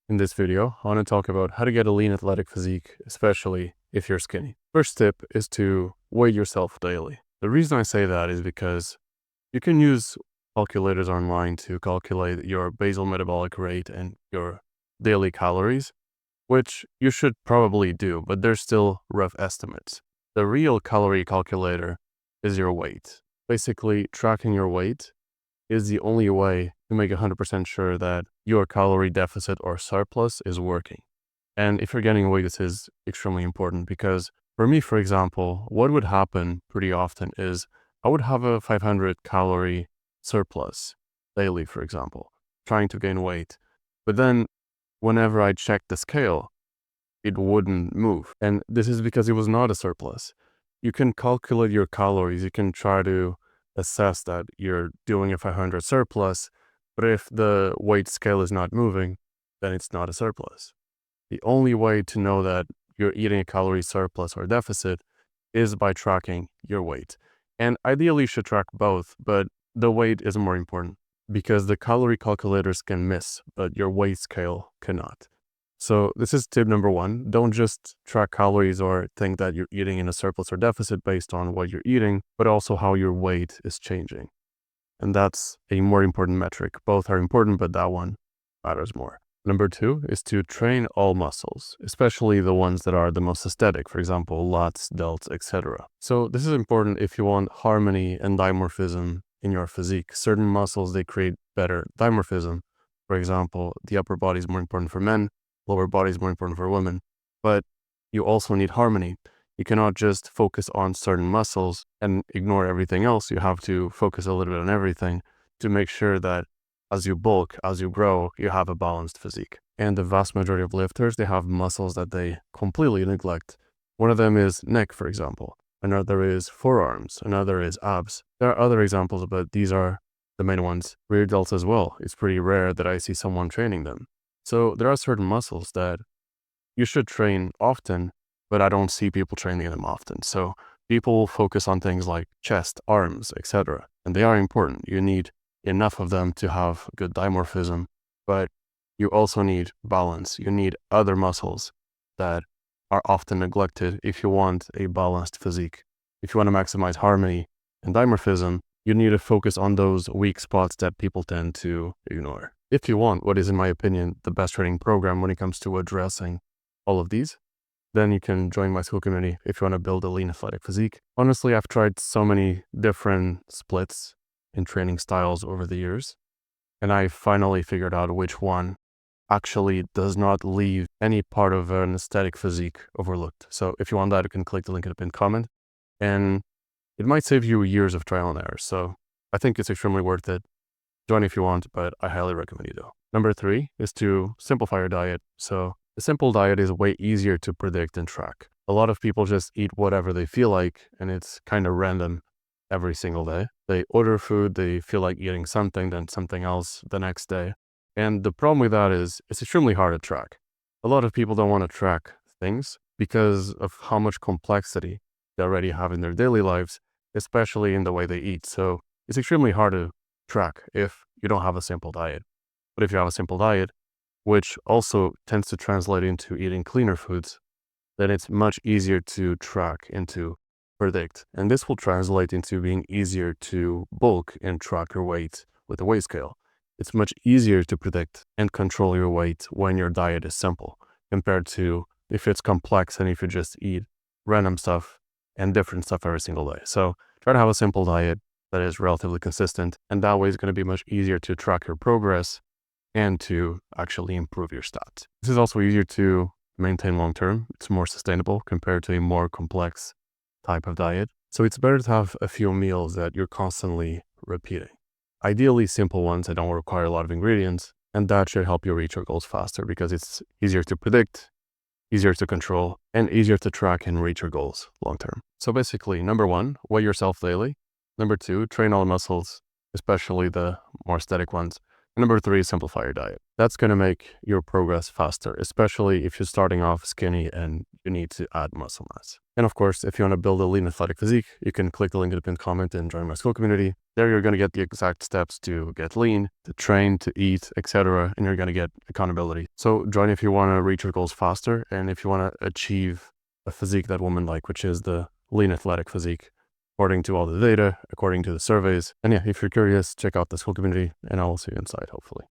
In this video, I want to talk about how to get a lean athletic physique, especially if you're skinny. First tip is to weigh yourself daily. The reason I say that is because you can use calculators online to calculate your basal metabolic rate and your daily calories, which you should probably do, but they're still rough estimates. The real calorie calculator is your weight. Basically, tracking your weight is the only way to make 100% sure that your calorie deficit or surplus is working. And if you're gaining weight, this is extremely important because for me, for example, what would happen pretty often is I would have a 500 calorie surplus daily, for example, trying to gain weight. But then whenever I checked the scale, it wouldn't move. And this is because it was not a surplus. You can calculate your calories. You can try to assess that you're doing a 500 surplus, but if the weight scale is not moving, then it's not a surplus. The only way to know that you're eating a calorie surplus or deficit is by tracking your weight. And ideally, you should track both, but the weight is more important because the calorie calculators can miss, but your weight scale cannot. So this is tip number one. Don't just track calories or think that you're eating in a surplus or deficit based on what you're eating, but also how your weight is changing. And that's a more important metric. Both are important, but that one matters more. Number two is to train all muscles, especially the ones that are the most aesthetic, for example, lats, delts, etc. So this is important if you want harmony and dimorphism in your physique. Certain muscles, they create better dimorphism. For example, the upper body is more important for men, lower body is more important for women, but you also need harmony. You cannot just focus on certain muscles and ignore everything else. You have to focus a little bit on everything to make sure that as you bulk, as you grow, you have a balanced physique. And the vast majority of lifters, they have muscles that they completely neglect. One of them is neck, for example. Another is forearms. Another is abs. There are other examples, but these are the main ones. Rear delts as well. It's pretty rare that I see someone training them. So there are certain muscles that you should train often, but I don't see people training them often. So people focus on things like chest, arms, etc. And they are important. You need enough of them to have good dimorphism, but you also need balance. You need other muscles that are often neglected if you want a balanced physique. If you want to maximize harmony and dimorphism, you need to focus on those weak spots that people tend to ignore. If you want what is, in my opinion, the best training program when it comes to addressing all of these, then you can join my school community if you want to build a lean athletic physique. Honestly, I've tried so many different splits in training styles over the years, and I finally figured out which one actually does not leave any part of an aesthetic physique overlooked. So if you want that, you can click the link in the pinned comment, and it might save you years of trial and error. So I think it's extremely worth it. Join if you want, but I highly recommend you do. Number three is to simplify your diet. So a simple diet is way easier to predict and track. A lot of people just eat whatever they feel like, and it's kind of random every single day. They order food, they feel like eating something, then something else the next day. And the problem with that is it's extremely hard to track. A lot of people don't want to track things because of how much complexity they already have in their daily lives, especially in the way they eat. So it's extremely hard to track if you don't have a simple diet. But if you have a simple diet, which also tends to translate into eating cleaner foods, then it's much easier to track and to predict. And this will translate into being easier to bulk and track your weight with a weight scale. It's much easier to predict and control your weight when your diet is simple compared to if it's complex and if you just eat random stuff and different stuff every single day. So try to have a simple diet that is relatively consistent, and that way it's going to be much easier to track your progress and to actually improve your stats. This is also easier to maintain long term. It's more sustainable compared to a more complex type of diet. So it's better to have a few meals that you're constantly repeating. Ideally simple ones that don't require a lot of ingredients, and that should help you reach your goals faster because it's easier to predict, easier to control, and easier to track and reach your goals long term. So basically, number one, weigh yourself daily. Number two, train all muscles, especially the more aesthetic ones. And number three, simplify your diet. That's going to make your progress faster, especially if you're starting off skinny and you need to add muscle mass. And of course, if you want to build a lean athletic physique, you can click the link in the pinned comment and join my school community. There you're going to get the exact steps to get lean, to train, to eat, etc. And you're going to get accountability. So join if you want to reach your goals faster and if you want to achieve a physique that women like, which is the lean athletic physique, according to all the data, according to the surveys. And yeah, if you're curious, check out the school community and I will see you inside, hopefully.